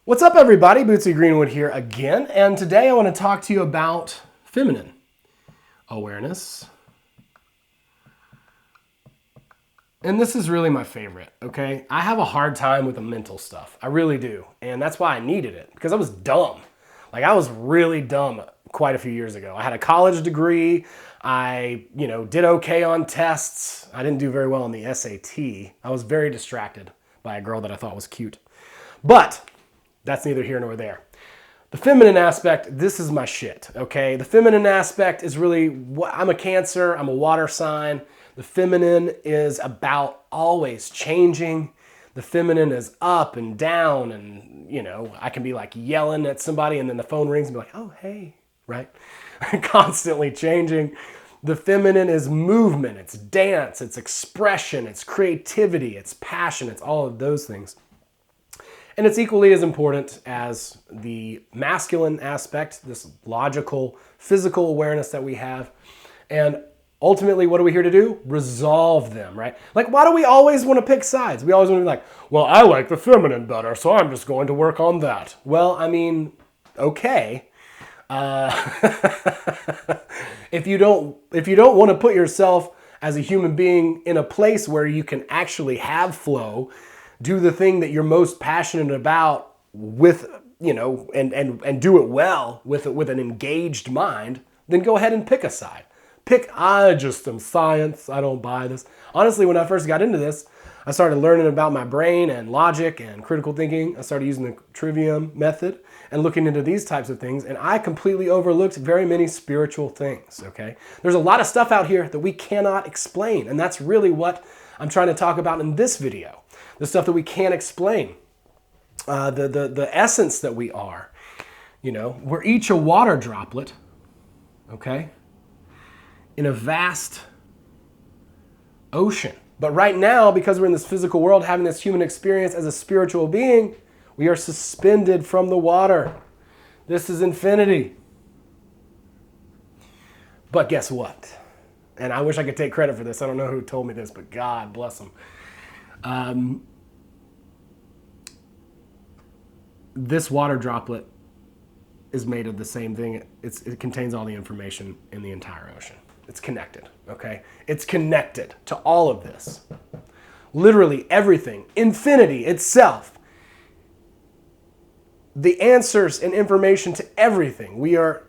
What's up, everybody? Bootsy Greenwood here again, and today I want to talk to you about feminine awareness. And this is really my favorite, okay? I have a hard time with the mental stuff. I really do. And that's why I needed it, because I was dumb. Like, I was really dumb quite a few years ago. I had a college degree. I, did okay on tests. I didn't do very well on the SAT. I was very distracted by a girl that I thought was cute. But that's neither here nor there. The feminine aspect, this is my shit, okay? The feminine aspect is really, I'm a Cancer, I'm a water sign. The feminine is about always changing. The feminine is up and down, and, I can be like yelling at somebody and then the phone rings and be like, oh, hey, right? Constantly changing. The feminine is movement, it's dance, it's expression, it's creativity, it's passion, it's all of those things. And it's equally as important as the masculine aspect, this logical, physical awareness that we have. And ultimately, what are we here to do? Resolve them, right? Like, why do we always want to pick sides? We always want to be like, well, I like the feminine better, so I'm just going to work on that. Well, I mean, okay. If you don't want to put yourself as a human being in a place where you can actually have flow, do the thing that you're most passionate about with, and do it well with an engaged mind, then go ahead and pick a side. I just am science. I don't buy this. Honestly, when I first got into this, I started learning about my brain and logic and critical thinking. I started using the trivium method and looking into these types of things, and I completely overlooked very many spiritual things, okay? There's a lot of stuff out here that we cannot explain, and that's really what I'm trying to talk about in this video. The stuff that we can't explain, the essence that we are. We're each a water droplet, okay, in a vast ocean. But right now, because we're in this physical world, having this human experience as a spiritual being, we are suspended from the water. This is infinity. But guess what? And I wish I could take credit for this. I don't know who told me this, but God bless them. This water droplet is made of the same thing. It contains all the information in the entire ocean. It's connected, okay? It's connected to all of this. Literally everything. Infinity itself. The answers and information to everything. We are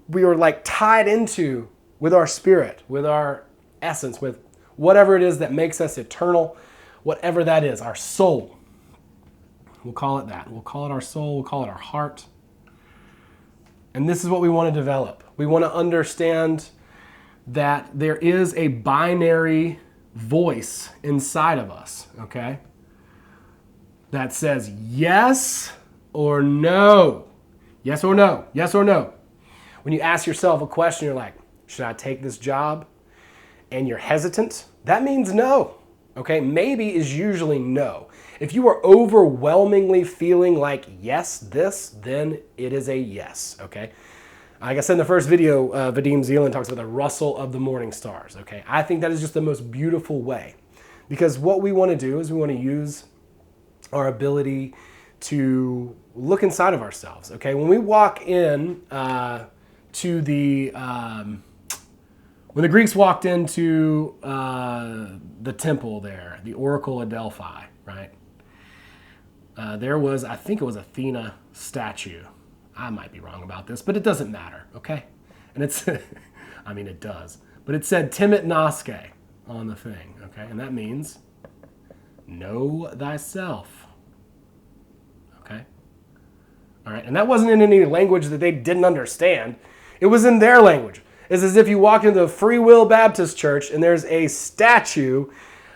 like tied into with our spirit, with our essence, with whatever it is that makes us eternal, whatever that is, our soul. We'll call it that. We'll call it our soul. We'll call it our heart. And this is what we want to develop. We want to understand that there is a binary voice inside of us, okay? That says yes or no. Yes or no. Yes or no. When you ask yourself a question, you're like, should I take this job? And you're hesitant, that means no. Okay, maybe is usually no. If you are overwhelmingly feeling like yes, this, then it is a yes, okay? Like I said in the first video, Vadim Zeland talks about the rustle of the morning stars, okay? I think that is just the most beautiful way. Because what we want to do is we want to use our ability to look inside of ourselves, okay? When we walk in to the... When the Greeks walked into the temple there, the Oracle of Delphi, right? There was, I think it was Athena statue. I might be wrong about this, but it doesn't matter, okay? And it's, I mean, it does. But it said Timit Noske on the thing, okay? And that means know thyself, okay? All right, and that wasn't in any language that they didn't understand. It was in their language. It's as if you walk into the Free Will Baptist Church and there's a statue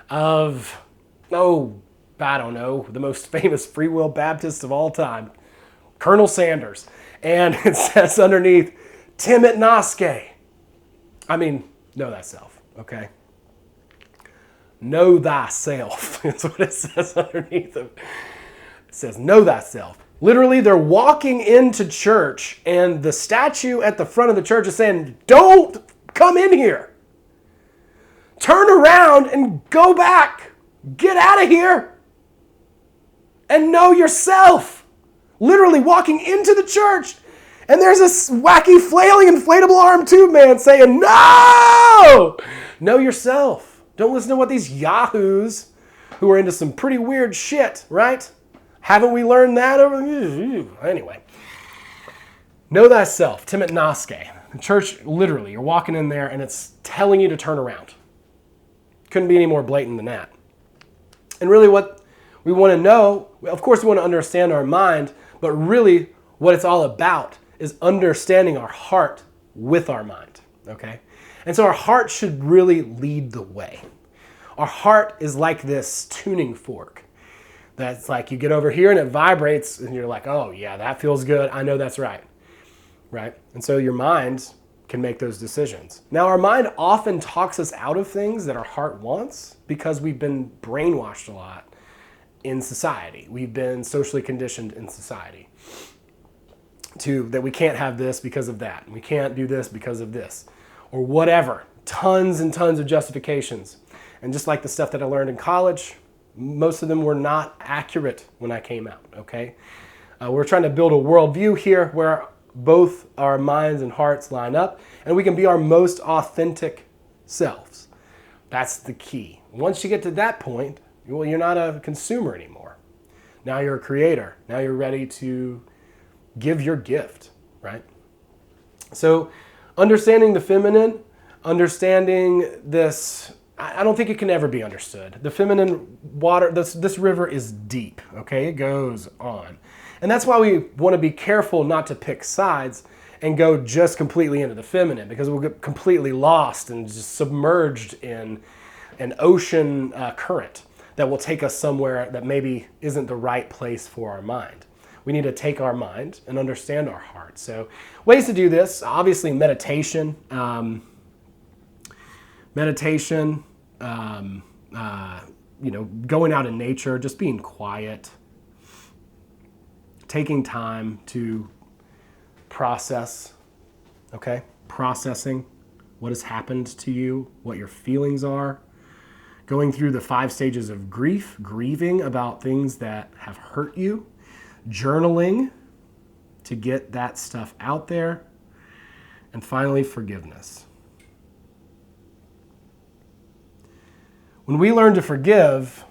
of, I don't know, the most famous Free Will Baptist of all time, Colonel Sanders. And it says underneath, Timit Noske. I mean, know thyself, okay? Know thyself. That's what it says underneath it. It says, know thyself. Literally, they're walking into church, and the statue at the front of the church is saying, don't come in here. Turn around and go back. Get out of here and know yourself. literally walking into the church, and there's this wacky flailing inflatable arm tube man saying, no! Know yourself. Don't listen to what these yahoos who are into some pretty weird shit, right? Haven't we learned that over? Anyway. Know thyself, Timot Noske. The church, literally, you're walking in there and it's telling you to turn around. Couldn't be any more blatant than that. And really what we want to know, of course we want to understand our mind, but really what it's all about is understanding our heart with our mind, okay? And so our heart should really lead the way. Our heart is like this tuning fork. That's like you get over here and it vibrates and you're like, oh yeah, that feels good. I know that's right. Right? And so your mind can make those decisions. Now our mind often talks us out of things that our heart wants because we've been brainwashed a lot in society. We've been socially conditioned in society that we can't have this because of that. And we can't do this because of this or whatever. Tons and tons of justifications. And just like the stuff that I learned in college, most of them were not accurate when I came out, okay? We're trying to build a worldview here where both our minds and hearts line up and we can be our most authentic selves. That's the key. Once you get to that point, well, you're not a consumer anymore. Now you're a creator. Now you're ready to give your gift, right? So understanding the feminine, understanding this, I don't think it can ever be understood. The feminine water, this river is deep, okay? It goes on. And that's why we want to be careful not to pick sides and go just completely into the feminine, because we'll get completely lost and just submerged in an ocean current that will take us somewhere that maybe isn't the right place for our mind. We need to take our mind and understand our heart. So ways to do this, obviously meditation, going out in nature, just being quiet, taking time to process, okay? Processing what has happened to you, what your feelings are, going through the 5 stages of grief, grieving about things that have hurt you, journaling to get that stuff out there, and finally, forgiveness. When we learn to forgive,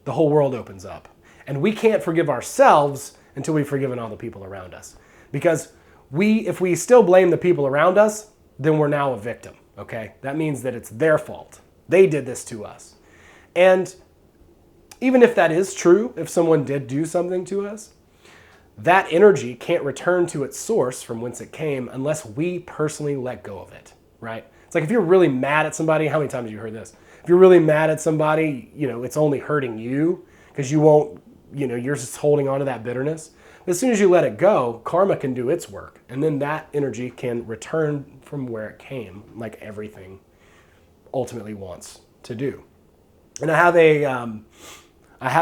the whole world opens up. And we can't forgive ourselves until we've forgiven all the people around us. Because if we still blame the people around us, then we're now a victim, okay? That means that it's their fault. They did this to us. And even if that is true, if someone did do something to us, that energy can't return to its source from whence it came unless we personally let go of it, right? It's like if you're really mad at somebody, how many times have you heard this? If you're really mad at somebody, it's only hurting you because you won't, you're just holding on to that bitterness. But as soon as you let it go, karma can do its work. And then that energy can return from where it came, like everything ultimately wants to do. And I have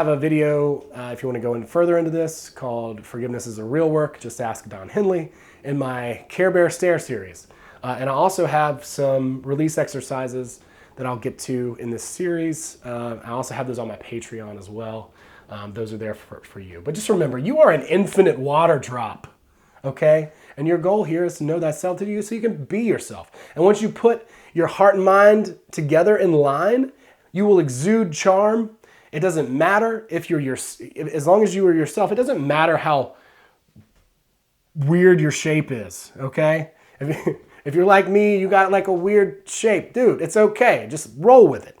a video, if you want to go in further into this, called Forgiveness is a Real Work, Just Ask Don Henley, in my Care Bear Stare series. And I also have some release exercises that I'll get to in this series. I also have those on my Patreon as well. Those are there for you. But just remember, you are an infinite water drop, okay? And your goal here is to know thyself to you so you can be yourself. And once you put your heart and mind together in line, you will exude charm. It doesn't matter if as long as you are yourself, it doesn't matter how weird your shape is, okay? If you're like me, you got like a weird shape, dude, it's okay. Just roll with it.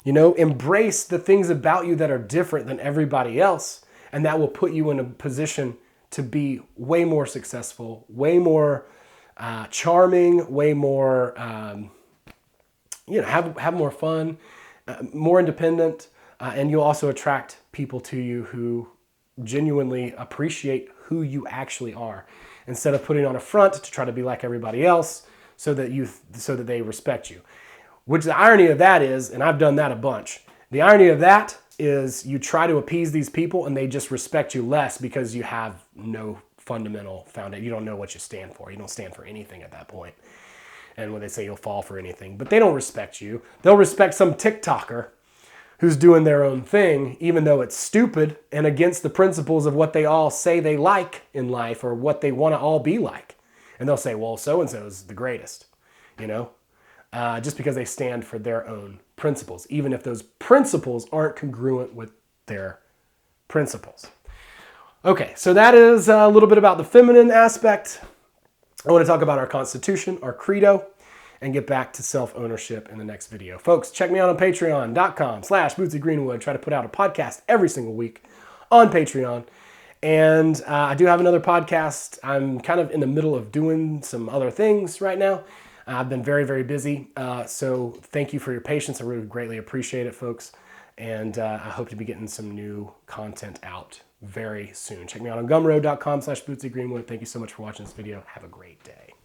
Embrace the things about you that are different than everybody else, and that will put you in a position to be way more successful, way more charming, way more, have more fun, more independent, and you'll also attract people to you who genuinely appreciate who you actually are, instead of putting on a front to try to be like everybody else so that they respect you. Which the irony of that is, and I've done that a bunch, the irony of that is you try to appease these people and they just respect you less because you have no fundamental foundation. You don't know what you stand for. You don't stand for anything at that point. And when they say you'll fall for anything, but they don't respect you. They'll respect some TikToker who's doing their own thing, even though it's stupid and against the principles of what they all say they like in life or what they want to all be like. And they'll say, well, so-and-so is the greatest, you know, just because they stand for their own principles, even if those principles aren't congruent with their principles. Okay, so that is a little bit about the feminine aspect. I want to talk about our Constitution, our credo, and get back to self-ownership in the next video. Folks, check me out on patreon.com/BootsyGreenwood. Try to put out a podcast every single week on Patreon. And I do have another podcast. I'm kind of in the middle of doing some other things right now. I've been very, very busy. So thank you for your patience. I really greatly appreciate it, folks. And I hope to be getting some new content out very soon. Check me out on gumroad.com/BootsyGreenwood. Thank you so much for watching this video. Have a great day.